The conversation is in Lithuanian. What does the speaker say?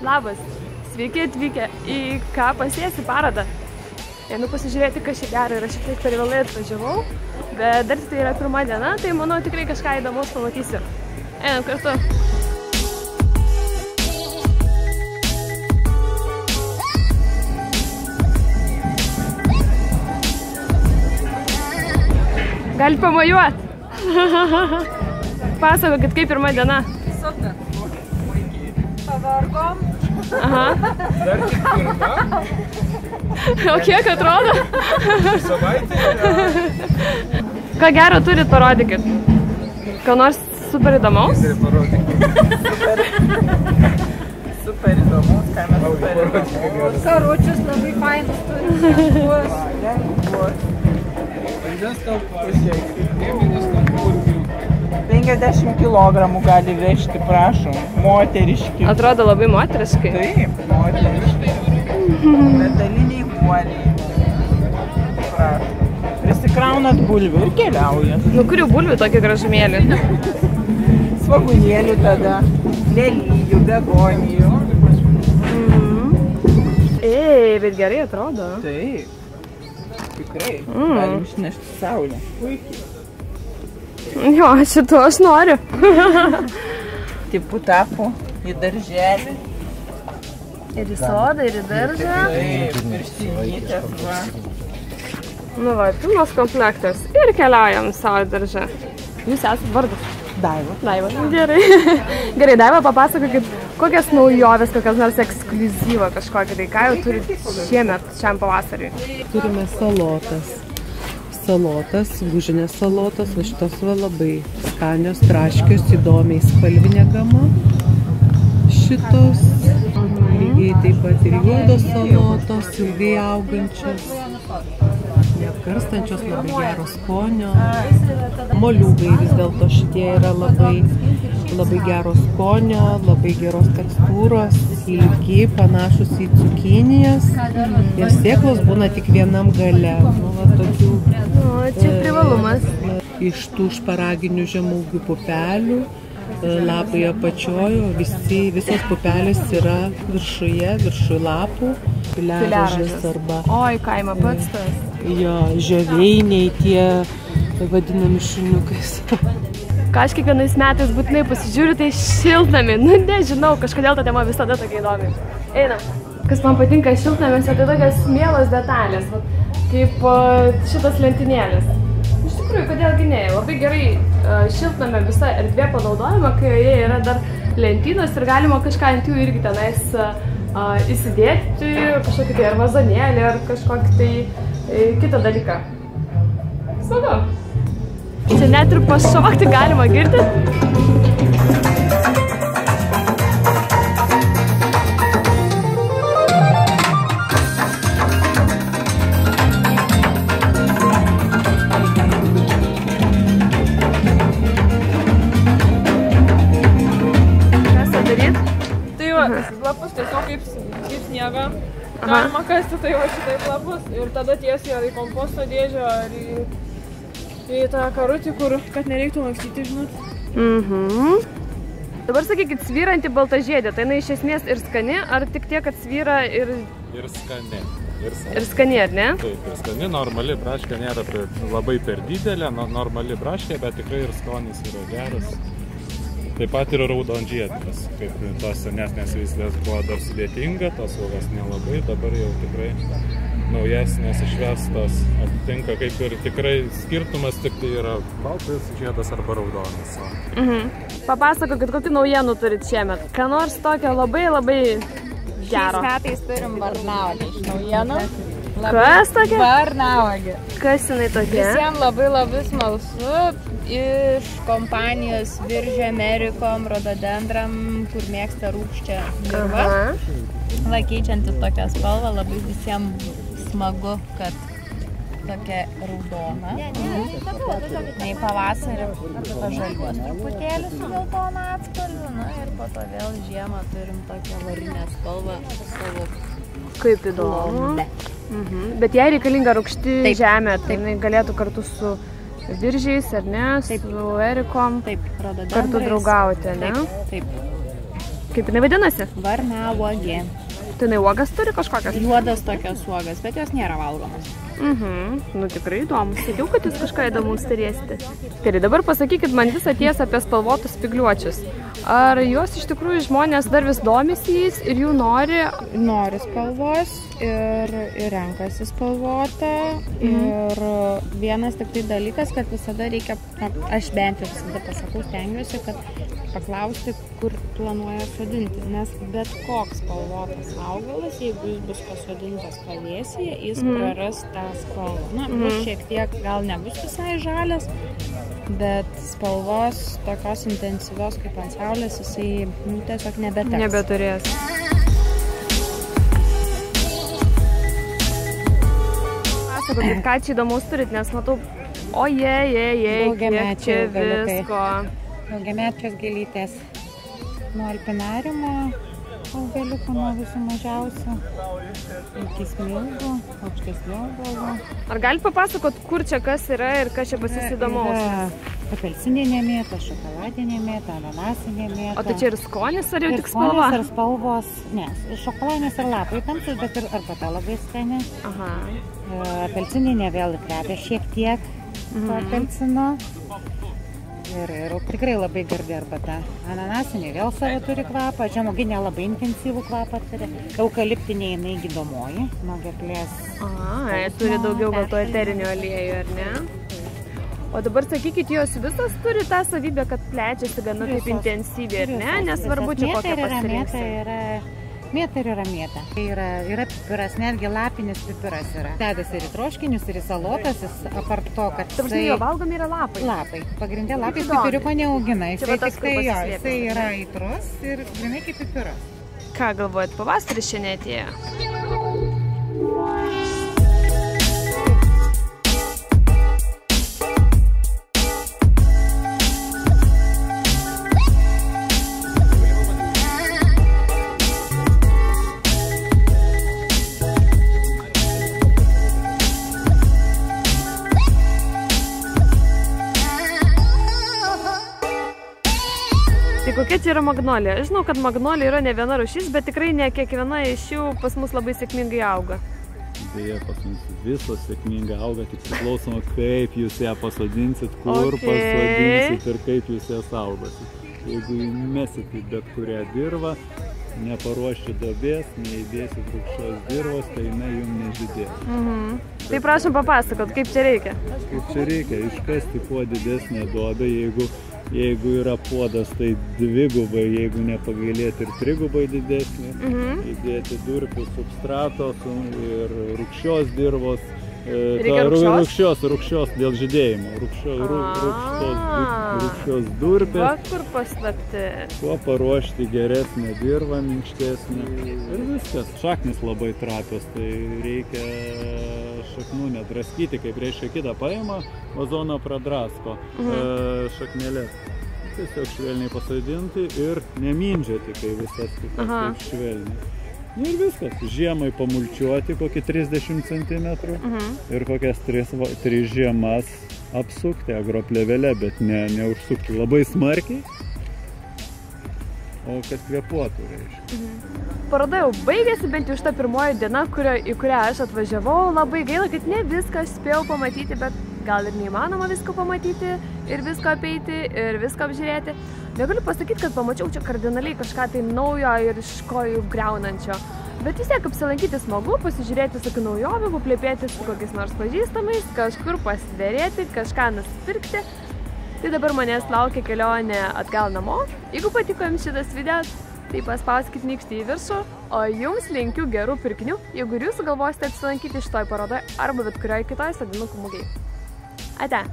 Labas, sveiki atvykę į ką pasėsi parodą. Einu pasižiūrėti, kas čia gera ir aš šiek tiek per vėlai atvažiavau, bet dar tai yra pirma diena, tai manau tikrai kažką įdomaus pamatysiu. Einam kartu. Galit pamojuot. Pasakokit, kaip pirma diena. Super. Pavargom. Aha. Dar tik pirma. O kiek atrodo? Savaitė. Ką gero turit, parodykit. Ką nors super įdomaus? Super įdomus, ką mes super įdomus. Karučius labai fainus turim. Lengvus. 50 kilogramų gali vežti, prašom. Moteriški. Atrodo labai moteriškai. Taip, moteriški. Metaliniai guoliai. Prašom. Prisikraunat bulvių ir keliaujat. Nu, kurių bulvių tokį gražumėlį? Svagūnėlių tada. Lelijų, begonijų. Ei, bet gerai atrodo. Taip. Tikrai. Galim išnešti saulę. Puikiai. Jo, šito aš noriu. Tipų tapu į darželį. Ir į sodą, ir į daržą. Taip, ir šeinytės, va. Nu va, pilnas komplektas. Ir keliaujam savo daržą. Jūs esat vardas? Daiva. Daiva. Gerai. Gerai, Daiva, papasakokit, kokias naujovės, kokias nors ekskliuzyvą kažkokią, tai ką jau turit šiemet, šiam pavasariui? Turime salotas. Salotas, gūžinės salotas, o šitos va labai skanios, traškios, įdomiai spalvinė gama. Šitos, lygiai taip pat ir juodos salotos, ilgai augančios, neapkarstančios, labai gero skonio. Moliūgai vis dėlto šitie yra labai gero skonio, labai geros tekstūros, ilgi, panašus į cukinijas. Ir sėklos būna tik vienam gale. Nu, va, tokių, Čia privalumas. iš tų šparaginių žemaūgių pupelių, lapai apačiojo, visos pupelės yra viršui lapų, piliažas arba Oi, kaima pats tas. jo žioveiniai, tie vadinami šuniukais. Ką aš kiekvienais metais būtinai pasižiūriu, tai šiltnamį. Nu, nežinau, kažkodėl ta tema visada tokia įdomi. Einam. Kas man patinka šiltnamiuose, tai tokios mielos detalės, kaip šitas lentynėlis. Iš tikrųjų, kodėlgi ne, labai gerai šiltnamio visa erdvė panaudojama, kai joje yra dar lentynos ir galima kažką ant jų irgi tenais įsidėti, kažkokį tai ar vazonėlį, ar kažkokį tai kitą dalyką. Smagu. Čia net ir pašokti galima, girdit? Lapus tiesiog kaip sniegą galima kasti, tai va šitaip lapus ir tada tiesiai ar į komposto dėžę, ar į tą karutį, kur kad nereiktų lakstyti, žinot. Dabar sakykit, svyranti baltažiedė, tai jinai iš esmės ir skani, ar tik tiek, kad svyra ir... Ir skani. Ir skani, ar ne? Taip, ir skani, normali braškė nėra labai per didelė, normali braškė, bet tikrai ir skonis yra geras. Taip pat ir raudonžiedės, kaip tos senesnės veislės buvo dar sudėtinga, tos uogos nelabai, dabar jau tikrai naujesnės išvestos atitinka, kaip ir tikrai skirtumas tik tai yra baltas žiedas arba raudonas. Papasakokit, kokių naujienų turit šiemet? Ką nors tokio labai gero? Šiais metais turim varnauogę iš naujienų. Kas tokia? Varnauogė. Kas jinai tokia? Visiems labai smalsu. Iš kompanijos Viržė Amerikom, Rododendram, kur mėgsta rūgščią dirvą. Va, keičiantis tokią spalvą, labai visiems smagu, kad tokia raudona. Nei pavasarį pažaliuos truputėlį su geltona atspalviu, ir po to vėl žiemą turim tokią varinę spalvą savo. Kaip įdomu. Bet jai reikalinga rūgšti žemė, tai jinai galėtų kartu su Viržiais, ar ne, su Erikom rododendrais kartu draugauti, ne? Taip. Kaip jinai vadinasi? Varnauogė. Tai jinai uogas turi kažkokias? Juodas tokias uogas, bet jos nėra valgomos. Nu tikrai įdomu. Sakiau, kad jūs kažką įdomus turėsite. Tai dabar pasakykit man visą tiesą apie spalvotus spygliuočius. Ar juos iš tikrųjų žmonės dar vis domisi jais ir jų nori? Nori spalvos ir renkasi spalvotą. Ir vienas tik tai dalykas, kad visada reikia, aš bent jau visada pasakau, stengiuosi, kad paklausti, kur planuoja sodinti. Nes bet koks spalvotas augalas, jeigu jis bus pasodintas pavėsyje, jis praras tą spalvą. Na, bus šiek tiek, gal nebus visai žalias, bet spalvos tokios intensyvios kaip ant saulės jisai tiesiog nebeteks. Nebeturės. Pasakokit, ką čia įdomus turit, nes matau, kiek čia visko. Daugiamečios gėlytės nuo alpinariumo augaliukų, nuo visų mažiausių iki smilgų, aukštesnių augalų. Ar gali papasakot, kur čia kas yra ir kas čia pas jūs įdomaus? Apelsininė mėta, šokoladinė mėta, ananasinė mėta. O tai čia ir skonis ar jau tik spalva? Ir spalvos, ne, šokoladinės ir lapai tamsus, bet ir arbata labai skani. Aha. Apelsininė vėl kvepia šiek tiek to apelsino. Ir tikrai labai gardi arbata. Ananasinė vėl savo turi kvapą, žemuoginė labai intensyvų kvapą turi. Eukaliptinė jinai gydomoji, nuo gerklės. Turi daugiau gal to eterinio aliejų, ar ne? O dabar sakykit, jos visas turi tą savybę, kad plečiasi gana taip intensyviai, ar ne? Nesvarbu čia kokią pasirinksi. Mėta ir yra mėta. Yra pipiras, netgi lapinis pipiras yra. Dedasi ir į troškinius, ir į salotas, apart to, kad jisai... Jo valgomi yra lapai. Lapai. Pagrindė lapai pipiriuko neaugina. Jisai yra aitrus ir grinai kaip pipiras. Ką galvojat, pavasaris šiandien atėjo? Tai kokia čia yra magnolija? Aš žinau, kad magnolija yra ne viena rūšis, bet tikrai ne kiekviena iš jų pas mus labai sėkmingai auga. Deja, pas mus visos sėkmingai auga, tik priklausoma, kaip jūs ją pasodinsit, kur pasodinsit ir kaip jūs ją saugosit. Jeigu įmesit į bet kurią dirvą, neparuošti duobės, neįdėsit rūgščios dirvos, tai jinai jums nežydės. Tai prašom papasakot, kaip čia reikia? Kaip čia reikia? Iškasti kuo didesnę duobę, jeigu yra puodas, tai dvigubai, jeigu nepagailėti ir trigubai didesnį, įdėti durpių substrato ir rūgščios dirvos, rūgščios dėl žydėjimo, rūgščios durpės. Va, kur paslapti. Kuo paruošti geresnę dirvą, minkštesnę ir viskas. Šaknis labai trapios, tai reikia šaknų nedraskyti, kaip reiškia kitą paima, vazoną pradrasko šaknelės. Tiesiog švelniai pasodinti ir nemindžioti, kai visas kitas švelniai. Ir viskas. Žiemai pamulčiuoti kokį 30 cm ir kokias 3 žiemas apsukti agroplėvelę, bet neužsukti labai smarkiai, o kad kvėpuotų, reiškia. Paroda jau baigėsi, bent jau šitą pirmoji diena, į kurią aš atvažiavau. Labai gaila, kad ne viską spėjau pamatyti, bet gal ir neįmanoma visko pamatyti ir visko apeiti ir visko apžiūrėti. Negaliu pasakyti, kad pamačiau čia kardinaliai kažką tai naujo ir iš kojų griaunančio. Bet vis tiek apsilankyti smagu, pasižiūrėti tokių naujovių, paplepėti su kokiais nors pažįstamais, kažkur pasiderėti, kažką nusipirkti. Tai dabar manęs laukia kelionė atgal namo. Jeigu patiko jums šitas video, tai paspauskit nykštį į viršų, o jums linkiu gerų pirkinių, jeigu ir jūs galvosite apsilankyti šitoj parodoje arba bet kurioje kitoj sodinukų mugėje. Ate!